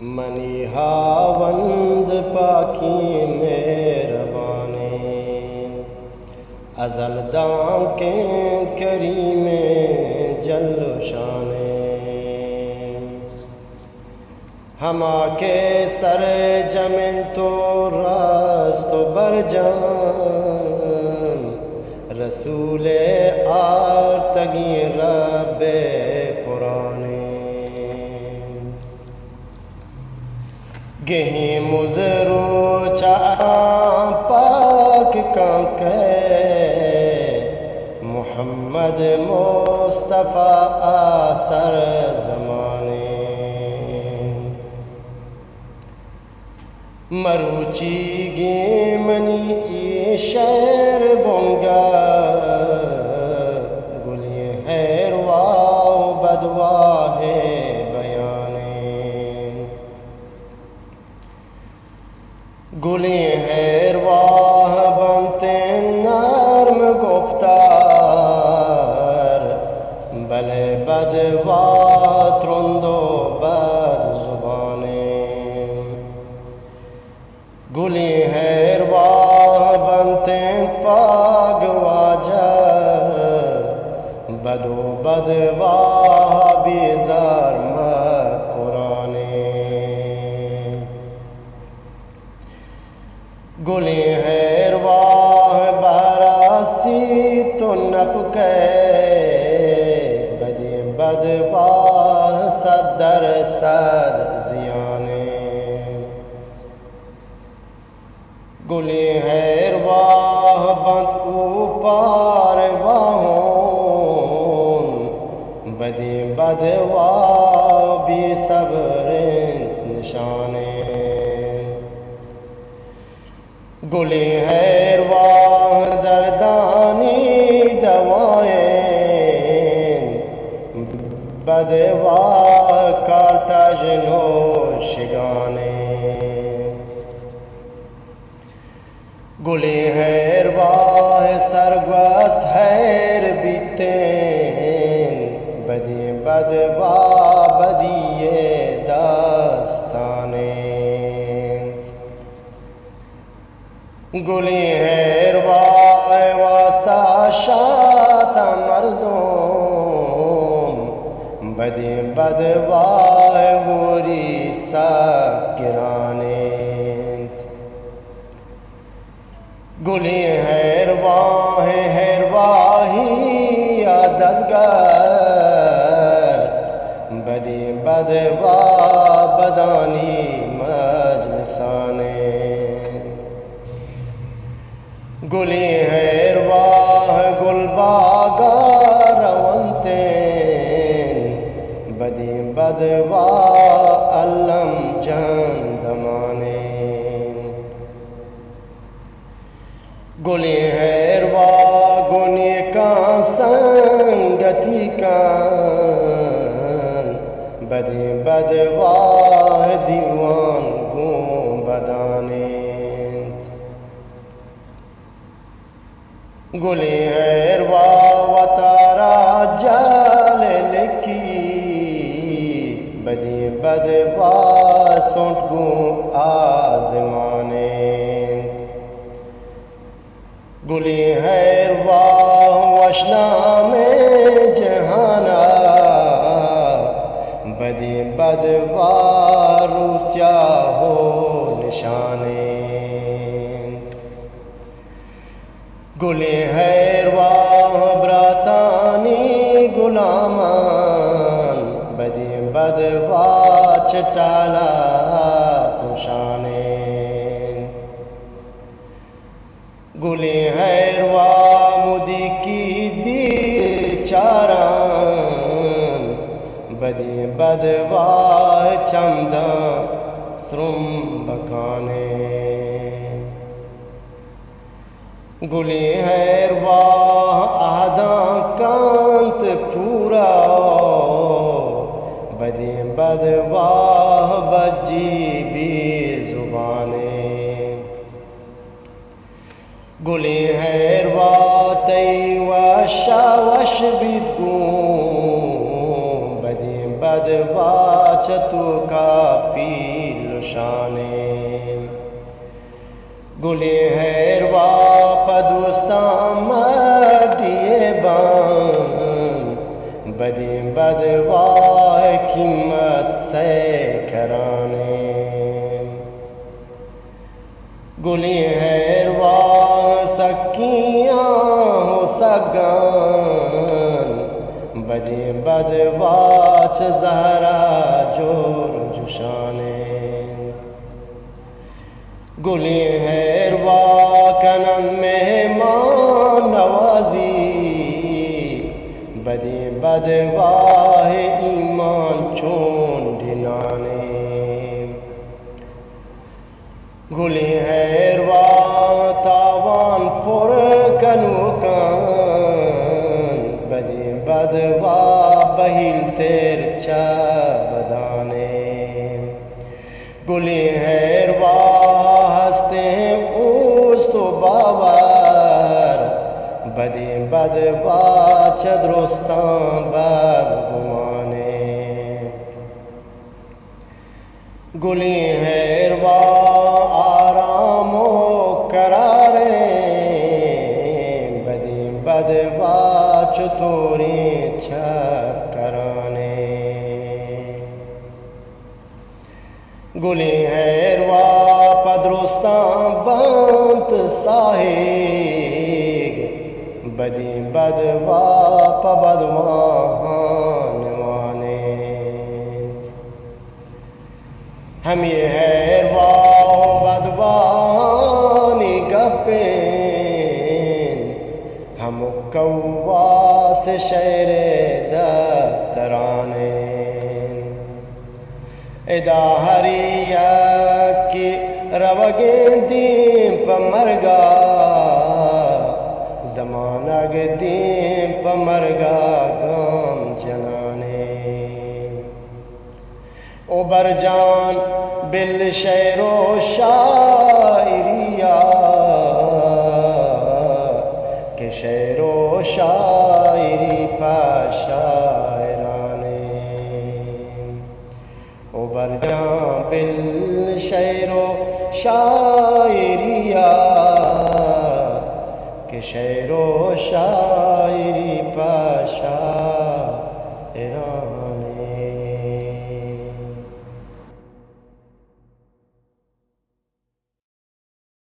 मनीहावंद पाकी मेहरबानी अजल दाम के करीमे जल्लो शाने हमा के सर जमीन तो रास्तो बरजान रसूले आर तगी रब्बे कुराने गेही मुजरो चासा पाक कांके मोहम्मद मुस्तफा आसर जमाने मरुची गे मनी ये शहर बोंगा गुलिये हैरवा बदवा है गुली हैरवाह बनते नर्म गुफ्तार भले बदवा त्रुंदो बद जुबाने गुली हैरवाह बनते पाग वाजा बदो बदवा बेजार गुली हैरवाह बारासी तो नपके बदे बदवाह सदर सद जियाने गुली हैरवाह बंद ऊपर वाहों बदे बदवाह भी सब्र निशाने गुली हैरवाह दर्दानी दवाएं बदवा कारताज नोशिगाने गुली हैरवाह सरगस्त हैर बीतें बदी बदवा बदिए दास्ताने गुली हैरवाह वास्ता शाता मर्दों बदे बदवाह गोरी सा गिराने गुली हैरवाह हैरवाही या दसगर बदे बदवाह बदानी मजलिसाने गुली हैरवाह गुलबागा रवंते बदी बदवा अलम जंदमाने गुली हैरवाह गुनी का संगति का बदी बदवा दीवान गुम बदाने गुली हैरवाह वतारा जाल लिखी बदी बदवा सोट गु आजमाने गुली हैरवाह वशना में जहाना बदी बदवा रूसिया हो निशाने गुली हैरवाह ब्रातानी गुलामान बदी बदवा चटाला पुशाने गुली हैरवाह मुदी की दी चारान बदी बदवा चमदा श्रुम बकाने गुली हैरवाह आदा कांत पूरा बदी बदवाह बजी भी जुबाने गुली हैरवाह तई वश बिदगू बदी बदवा चतु का पील शाने गुले हैरवा पदुस्ताम दिए बान बदी बदवा कीमत से कराने गुली हैरवा सकियां हो सगान बदी बदवाच जहरा जोर जुशाने गुली हैरवा कनन मेहमान नवाजी बदी बदवाह ईमान चोन ढिनाने गुली हैरवा तावान पुर कनुकान बदी बदवा बहिल तेर चा बदाने गुली हैरवा हंसते उस तो बावर बदी बदवा चद्रोस्तां बद गुमाने गुली हैरवा आरामो करारे बदी बदवा चतोरी छप कराने गुली हैरवा पदरुस्तां बंत साहिग बदी बदवा पबदवान वाने हम ये हैरवा बदवानी गपेन हम कौवास शेरे दफ्तराने एदा हरिया की रवगे दीम पमरगा जमाना गे दीम पमरगा गम जनाने ओबर जान बिल शेरो शायरिया के शेरो शायरी पाशायराने ओबर जान बिल शेरो शायरिया के शेरो शायरी पाशायराने